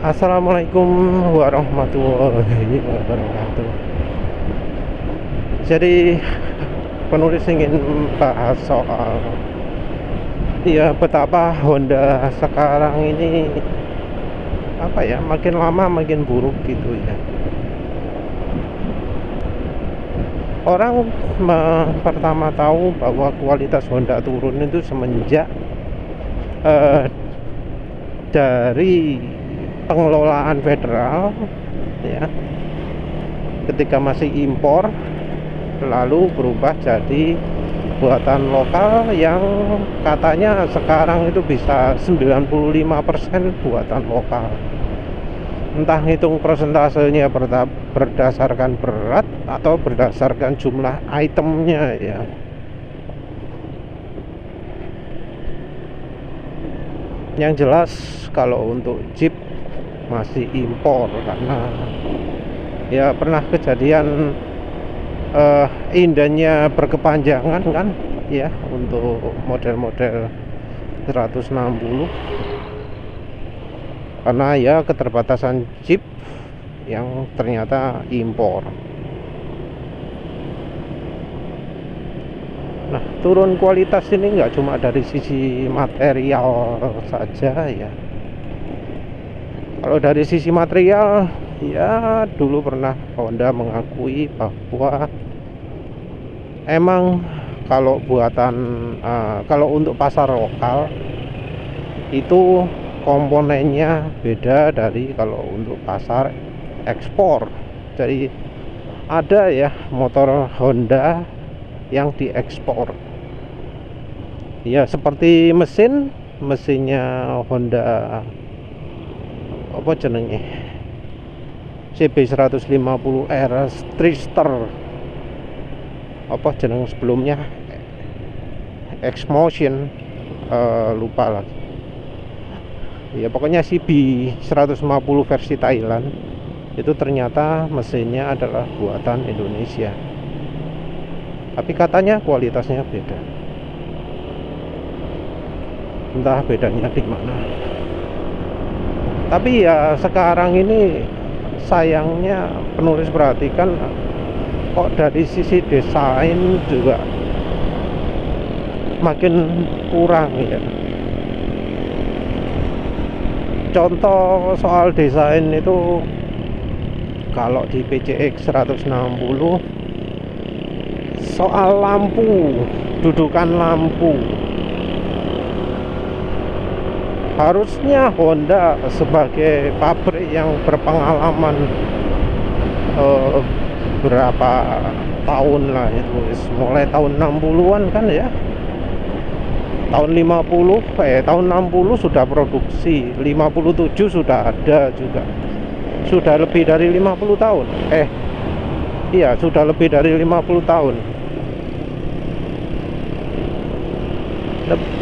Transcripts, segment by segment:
Assalamualaikum warahmatullahi wabarakatuh. Jadi penulis ingin bahas soal betapa Honda sekarang ini makin lama makin buruk gitu ya. Orang pertama tahu bahwa kualitas Honda turun itu semenjak dari pengelolaan federal ya, ketika masih impor lalu berubah jadi buatan lokal, yang katanya sekarang itu bisa 95% buatan lokal. Entah ngitung persentasenya berdasarkan berat atau berdasarkan jumlah itemnya ya. Yang jelas kalau untuk Jeep masih impor, karena ya pernah kejadian indennya berkepanjangan kan ya, untuk model-model 160, karena ya keterbatasan Jeep yang ternyata impor. Nah, turun kualitas ini nggak cuma dari sisi material saja ya. Kalau dari sisi material, ya dulu pernah Honda mengakui bahwa emang kalau buatan kalau untuk pasar lokal itu komponennya beda dari kalau untuk pasar ekspor. Jadi ada ya motor Honda yang diekspor. Ya seperti mesinnya Honda apa jenenge, CB150R Trister, apa jeneng sebelumnya, X-Motion, lupa lagi ya, pokoknya CB150 versi Thailand itu ternyata mesinnya adalah buatan Indonesia, tapi katanya kualitasnya beda. Entah bedanya di mana. Tapi ya sekarang ini sayangnya penulis perhatikan kok dari sisi desain juga makin kurang ya. Contoh soal desain itu, kalau di PCX 160 soal lampu, dudukan lampu, harusnya Honda sebagai pabrik yang berpengalaman berapa tahun lah itu, mulai tahun 60-an kan ya, tahun 60 sudah produksi, 57 sudah ada juga, sudah lebih dari 50 tahun iya sudah lebih dari 50 tahun,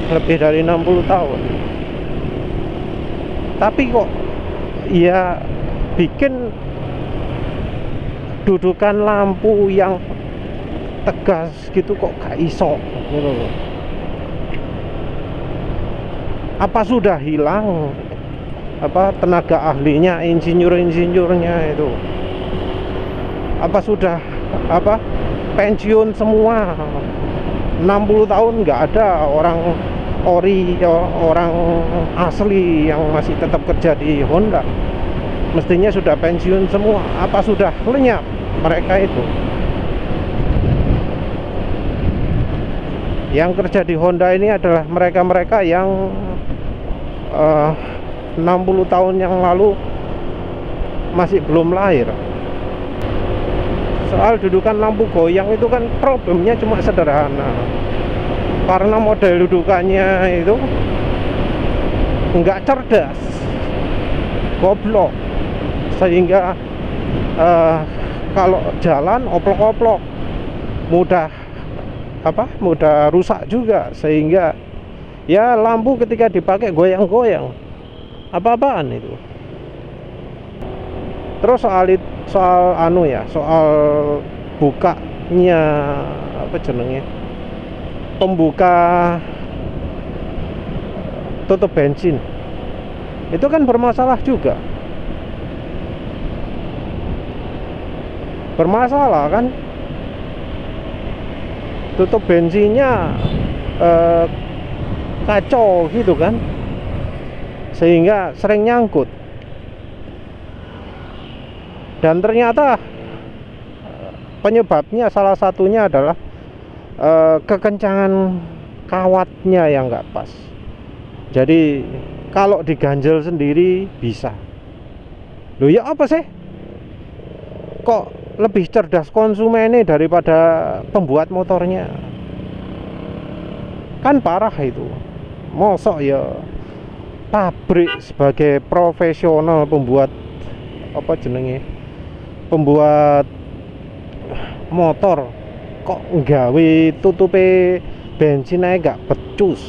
lebih dari 60 tahun. Tapi kok ya bikin dudukan lampu yang tegas gitu kok gak iso gitu loh. Apa sudah hilang tenaga ahlinya, insinyurnya itu? Apa sudah pensiun semua? 60 tahun nggak ada orang orang asli yang masih tetap kerja di Honda. Mestinya sudah pensiun semua. Apa sudah lenyap mereka itu? Yang kerja di Honda ini adalah mereka-mereka yang 60 tahun yang lalu masih belum lahir. Soal dudukan lampu goyang itu kan problemnya cuma sederhana, karena model dudukannya itu nggak cerdas, goblok, sehingga kalau jalan oplok-oplok, mudah rusak juga, sehingga ya lampu ketika dipakai goyang-goyang, apa-apaan itu. Terus soal bukanya pembuka tutup bensin itu kan bermasalah juga. bermasalah kan. Tutup bensinnya kacau gitu kan, sehingga sering nyangkut. Dan ternyata penyebabnya salah satunya adalah kekencangan kawatnya yang nggak pas. Jadi kalau diganjel sendiri bisa. Loh ya apa sih? Kok lebih cerdas konsumennya daripada pembuat motornya? Kan parah itu. Mosok ya pabrik sebagai profesional pembuat apa jenenge? Pembuat motor kok nggawe tutupe bensin aja gak becus.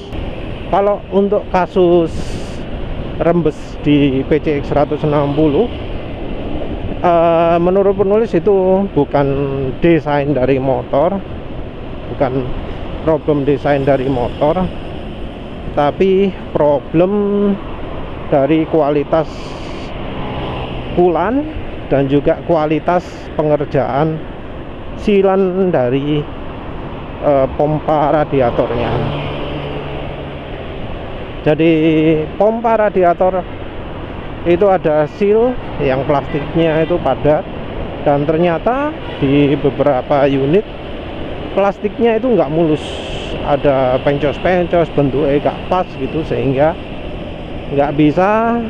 Kalau untuk kasus rembes di PCX 160, menurut penulis itu bukan desain dari motor, bukan problem desain dari motor, tapi problem dari kualitas coolant dan juga kualitas pengerjaan silan dari pompa radiatornya. Jadi pompa radiator itu ada seal yang plastiknya itu padat, dan ternyata di beberapa unit plastiknya itu nggak mulus, ada pencos-pencos, bentuknya nggak pas gitu, sehingga nggak bisa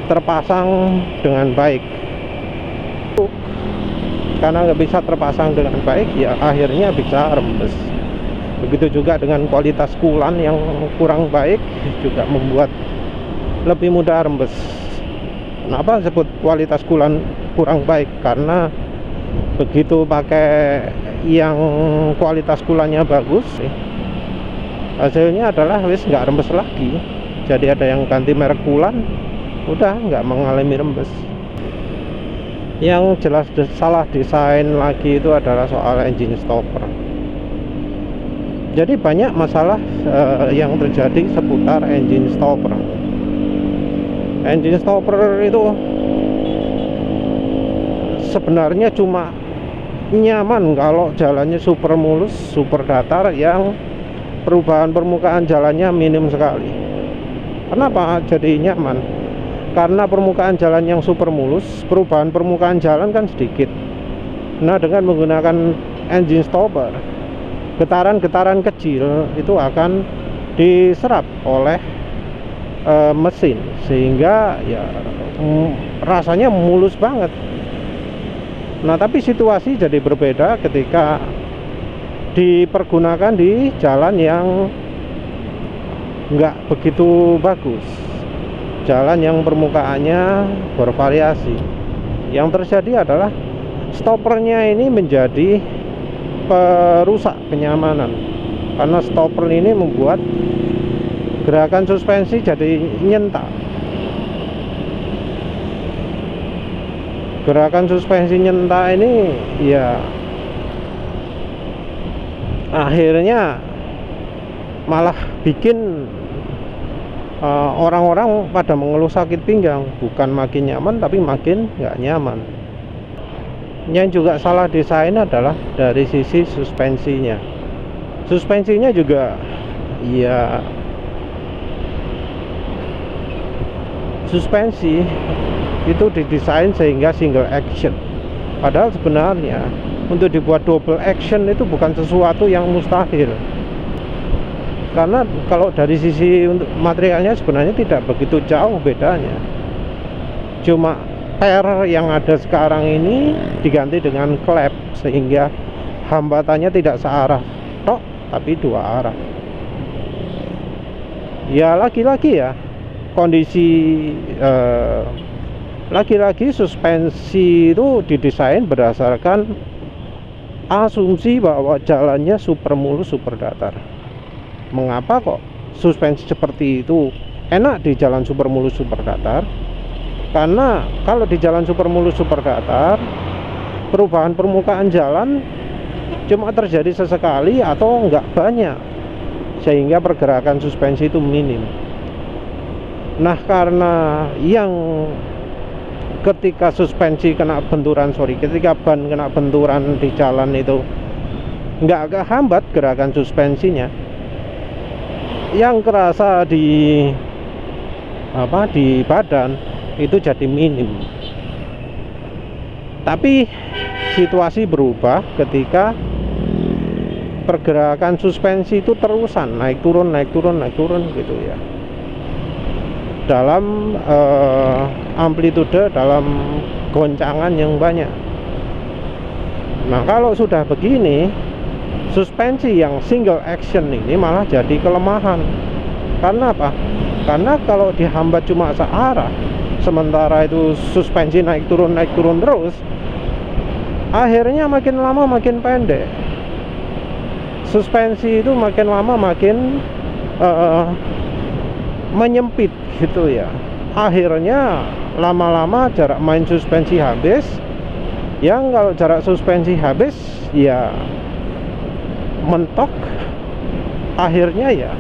terpasang dengan baik. Karena nggak bisa terpasang dengan baik, ya akhirnya bisa rembes. Begitu juga dengan kualitas coolant yang kurang baik, juga membuat lebih mudah rembes. Kenapa sebut kualitas coolant kurang baik? Karena begitu pakai yang kualitas coolantnya bagus, hasilnya adalah wis nggak rembes lagi. Jadi ada yang ganti merek coolant, udah nggak mengalami rembes. Yang jelas salah desain lagi itu adalah soal engine stopper. Jadi banyak masalah yang terjadi seputar engine stopper. Engine stopper itu sebenarnya cuma nyaman kalau jalannya super mulus, super datar, yang perubahan permukaan jalannya minim sekali. Kenapa jadi nyaman? Karena permukaan jalan yang super mulus, perubahan permukaan jalan kan sedikit. Nah, dengan menggunakan engine stopper, getaran-getaran kecil itu akan diserap oleh mesin, sehingga ya rasanya mulus banget. Nah, tapi situasi jadi berbeda ketika dipergunakan di jalan yang nggak begitu bagus, jalan yang permukaannya bervariasi. Yang terjadi adalah stoppernya ini menjadi perusak kenyamanan, karena stopper ini membuat gerakan suspensi jadi nyentak. Gerakan suspensi nyentak ini ya akhirnya malah bikin orang-orang pada mengeluh sakit pinggang, bukan makin nyaman tapi makin nggak nyaman. Yang juga salah desain adalah dari sisi suspensinya. Suspensinya juga ya, suspensi itu didesain sehingga single action, padahal sebenarnya untuk dibuat double action itu bukan sesuatu yang mustahil. Karena kalau dari sisi untuk materialnya sebenarnya tidak begitu jauh bedanya, cuma per yang ada sekarang ini diganti dengan klep, sehingga hambatannya tidak searah tok tapi dua arah. Ya lagi-lagi ya kondisi lagi-lagi suspensi itu didesain berdasarkan asumsi bahwa jalannya super mulus, super datar. Mengapa kok suspensi seperti itu enak di jalan super mulus, super datar? Karena kalau di jalan super mulus, super datar, perubahan permukaan jalan cuma terjadi sesekali atau enggak banyak, sehingga pergerakan suspensi itu minim. Nah, karena yang ketika suspensi kena benturan, ketika ban kena benturan di jalan itu nggak kehambat gerakan suspensinya, yang kerasa di badan itu jadi minim. Tapi situasi berubah ketika pergerakan suspensi itu terusan naik turun gitu ya, dalam amplitude, dalam goncangan yang banyak. Nah, kalau sudah begini, suspensi yang single action ini malah jadi kelemahan. Karena apa? Karena kalau dihambat cuma searah, sementara itu suspensi naik turun terus, akhirnya makin lama makin pendek. Suspensi itu makin lama makin menyempit gitu ya. Akhirnya lama-lama jarak main suspensi habis. Yang kalau jarak suspensi habis ya mentok, akhirnya ya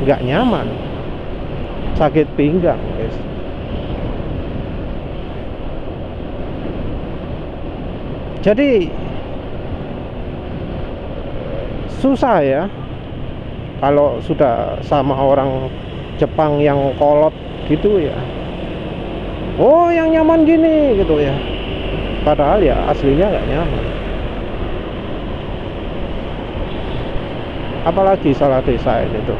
nggak nyaman, sakit pinggang guys. Jadi susah ya kalau sudah sama orang Jepang yang kolot gitu ya. Oh, yang nyaman gini gitu ya, padahal ya aslinya nggak nyaman. Apalagi salah desain itu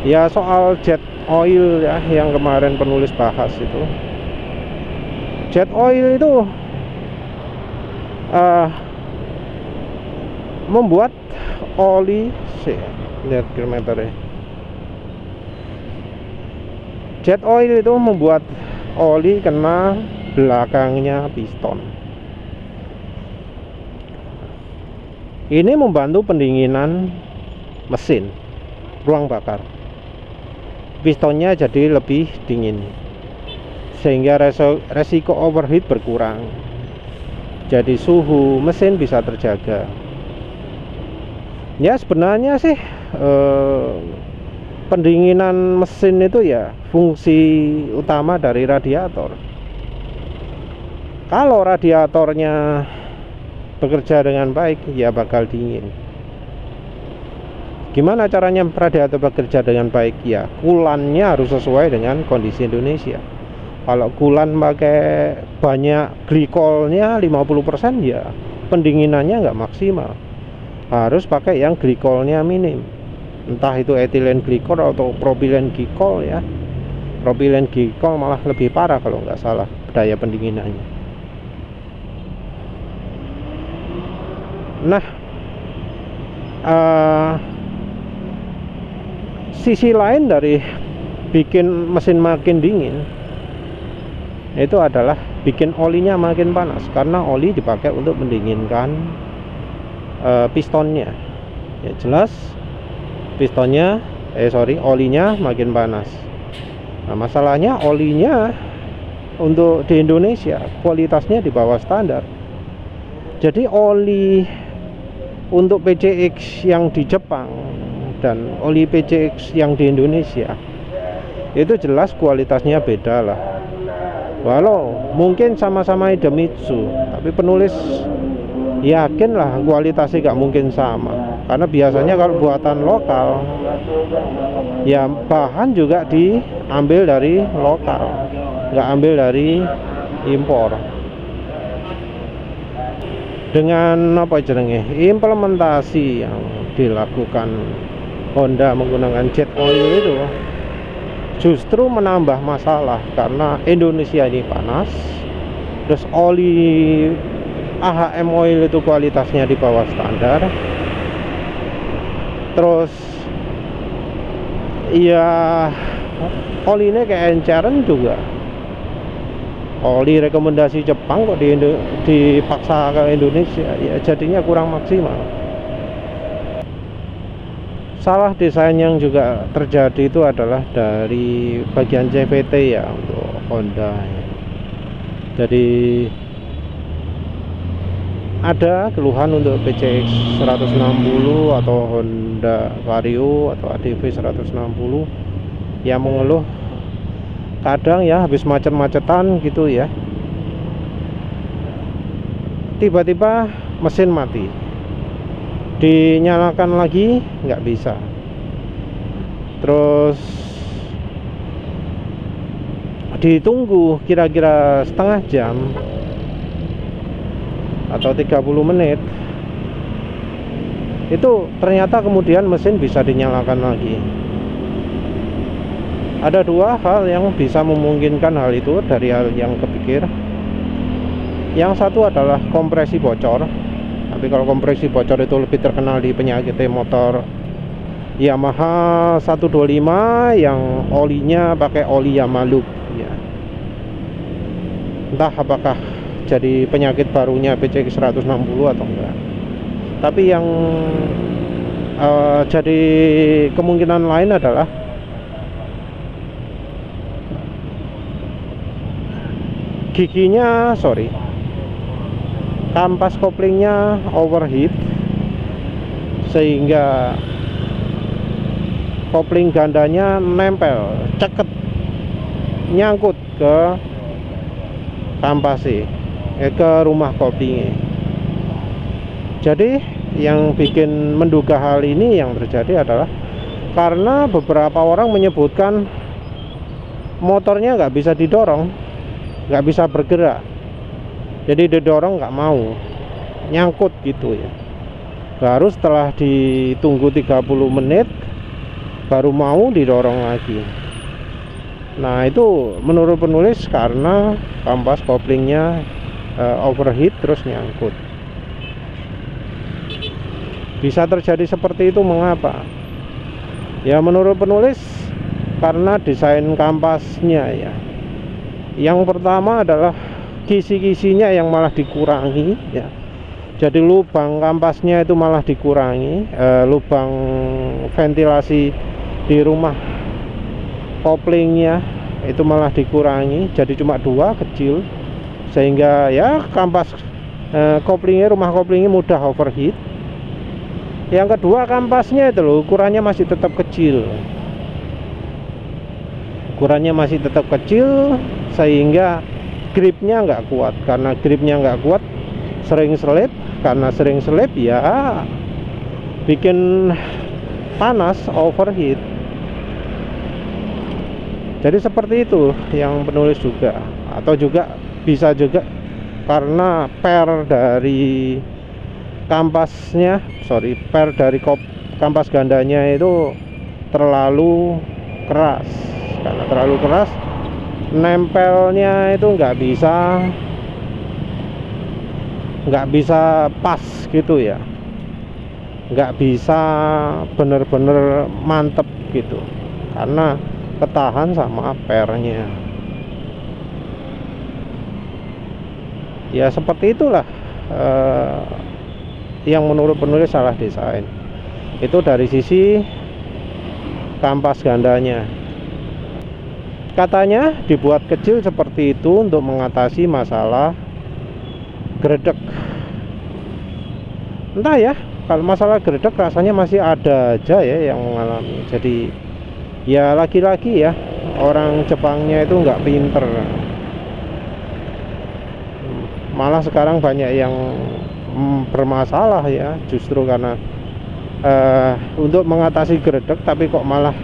ya. Soal jet oil ya, yang kemarin penulis bahas itu, jet oil itu membuat oli, lihat kilometernya. Jet oil itu membuat oli kena belakangnya piston. Ini membantu pendinginan mesin, ruang bakar. Pistonnya jadi lebih dingin, sehingga resiko overheat berkurang. Jadi suhu mesin bisa terjaga. Ya sebenarnya sih pendinginan mesin itu ya fungsi utama dari radiator. Kalau radiatornya bekerja dengan baik ya bakal dingin. Gimana caranya radiator bekerja dengan baik? Ya kulannya harus sesuai dengan kondisi Indonesia. Kalau kulan pakai banyak glikolnya 50%, ya pendinginannya nggak maksimal. Harus pakai yang glikolnya minim, entah itu etilen glikol atau propilen glikol ya. Propilen glikol malah lebih parah kalau nggak salah daya pendinginannya. Nah, sisi lain dari bikin mesin makin dingin itu adalah bikin olinya makin panas, karena oli dipakai untuk mendinginkan pistonnya. Ya jelas pistonnya olinya makin panas. Nah, masalahnya olinya untuk di Indonesia kualitasnya di bawah standar. Jadi oli untuk PCX yang di Jepang dan oli PCX yang di Indonesia itu jelas kualitasnya beda lah. Walau mungkin sama-sama Idemitsu, tapi penulis yakin lah kualitasnya gak mungkin sama, karena biasanya kalau buatan lokal ya bahan juga diambil dari lokal, nggak ambil dari impor. Dengan implementasi yang dilakukan Honda menggunakan jet oil itu justru menambah masalah, karena Indonesia ini panas, terus oli AHM oil itu kualitasnya di bawah standar, terus ya olinya kayak enceran juga. Oli rekomendasi Jepang kok dipaksa ke Indonesia, ya jadinya kurang maksimal. Salah desain yang juga terjadi itu adalah dari bagian CVT ya untuk Honda ya. Jadi ada keluhan untuk PCX 160 atau Honda Vario atau ADV 160 yang mengeluh kadang ya habis macet-macetan gitu ya, tiba-tiba mesin mati, dinyalakan lagi nggak bisa, terus ditunggu kira-kira setengah jam atau 30 menit, itu ternyata kemudian mesin bisa dinyalakan lagi. Ada dua hal yang bisa memungkinkan hal itu dari hal yang kepikir. Yang satu adalah kompresi bocor, tapi kalau kompresi bocor itu lebih terkenal di penyakit motor Yamaha 125 yang olinya pakai oli Yamaluk ya. Entah apakah jadi penyakit barunya PCX 160 atau enggak. Tapi yang jadi kemungkinan lain adalah kampas koplingnya overheat sehingga kopling gandanya nempel, ceket, nyangkut ke kampas ke rumah koplingnya. Jadi yang bikin menduga hal ini yang terjadi adalah karena beberapa orang menyebutkan motornya nggak bisa didorong, nggak bisa bergerak, jadi didorong nggak mau, nyangkut gitu ya. Baru setelah ditunggu 30 menit baru mau didorong lagi. Nah itu menurut penulis karena kampas koplingnya overheat terus nyangkut. Bisa terjadi seperti itu mengapa? Ya menurut penulis karena desain kampasnya ya. Yang pertama adalah kisi-kisinya yang malah dikurangi ya. Jadi lubang kampasnya itu malah dikurangi, lubang ventilasi di rumah koplingnya itu malah dikurangi, jadi cuma 2 kecil, sehingga ya kampas koplingnya, rumah koplingnya mudah overheat. Yang kedua kampasnya itu loh ukurannya masih tetap kecil, sehingga gripnya nggak kuat. Karena gripnya nggak kuat, sering selip. Karena sering selip ya bikin panas, overheat. Jadi seperti itu yang penulis juga. Atau juga bisa juga karena per dari kampas gandanya itu terlalu keras. Karena terlalu keras, nempelnya itu nggak bisa pas gitu ya, nggak bisa bener-bener mantep gitu karena ketahan sama pernya. Ya seperti itulah yang menurut penulis salah desain. Itu dari sisi kampas gandanya. Katanya dibuat kecil seperti itu untuk mengatasi masalah gredek. Entah ya, kalau masalah gredek rasanya masih ada aja ya yang mengalami. Jadi ya lagi-lagi ya, orang Jepangnya itu nggak pinter. Malah sekarang banyak yang bermasalah ya, justru karena untuk mengatasi gredek tapi kok malah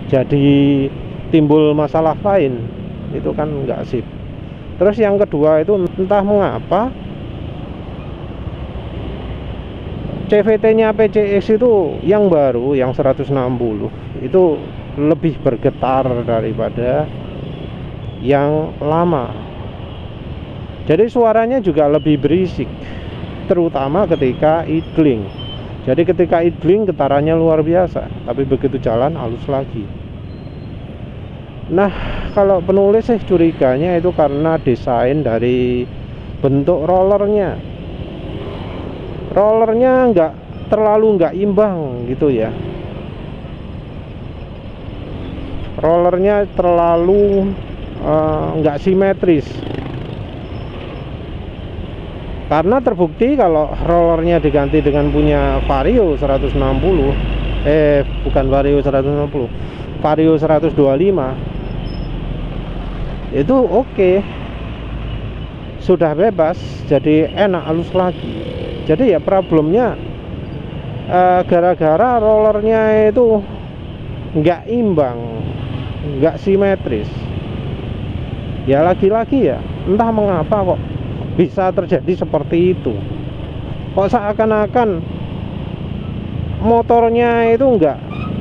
jadi timbul masalah lain. Itu kan nggak sip. Terus yang kedua itu entah mengapa CVT-nya PCX itu yang baru, yang 160 itu lebih bergetar daripada yang lama. Jadi suaranya juga lebih berisik, terutama ketika idling. Jadi ketika idling getarannya luar biasa, tapi begitu jalan halus lagi. Nah, kalau penulis sih curiganya itu karena desain dari bentuk rollernya. Rollernya nggak imbang gitu ya. Rollernya terlalu nggak simetris. Karena terbukti kalau rollernya diganti dengan punya Vario 160, bukan Vario 160, Vario 125, itu oke. sudah bebas, jadi enak halus lagi. Jadi ya problemnya gara-gara rollernya itu nggak imbang, nggak simetris. Ya lagi-lagi ya entah mengapa kok bisa terjadi seperti itu. Kok seakan-akan motornya itu nggak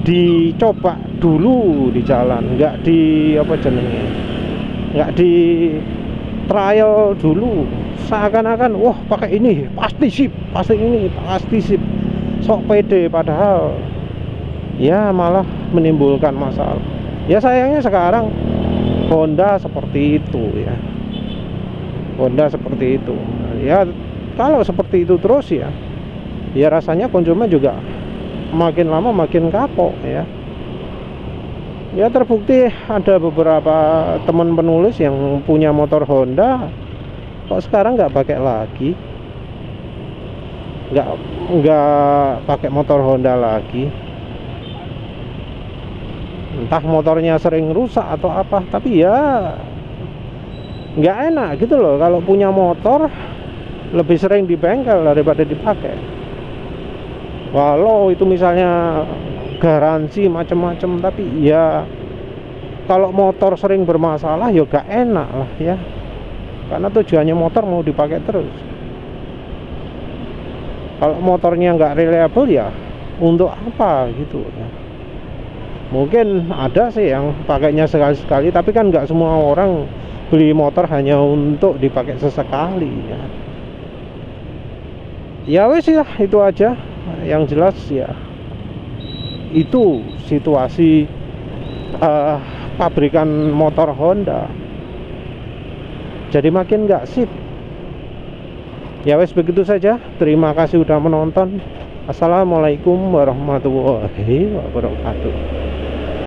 dicoba dulu di jalan, nggak di apa jenenge, nggak di trial dulu. Seakan-akan wah pakai ini pasti sip, pasti ini pasti sip, sok pede, padahal ya malah menimbulkan masalah. Ya sayangnya sekarang Honda seperti itu ya, Honda seperti itu ya. Kalau seperti itu terus ya rasanya konsumen juga makin lama makin kapok ya. Ya terbukti ada beberapa teman penulis yang punya motor Honda kok sekarang nggak pakai lagi, nggak pakai motor Honda lagi. Entah motornya sering rusak atau apa, tapi ya nggak enak gitu loh kalau punya motor lebih sering di bengkel daripada dipakai. Walau itu misalnya garansi macam-macam, tapi ya kalau motor sering bermasalah ya gak enak lah ya, karena tujuannya motor mau dipakai terus. Kalau motornya nggak reliable ya untuk apa gitu ya. Mungkin ada sih yang pakainya sekali-sekali, tapi kan nggak semua orang beli motor hanya untuk dipakai sesekali ya. Ya wes ya, itu aja. Yang jelas ya itu situasi pabrikan motor Honda jadi makin nggak sip. Ya wes begitu saja. Terima kasih udah menonton. Assalamualaikum warahmatullahi wabarakatuh.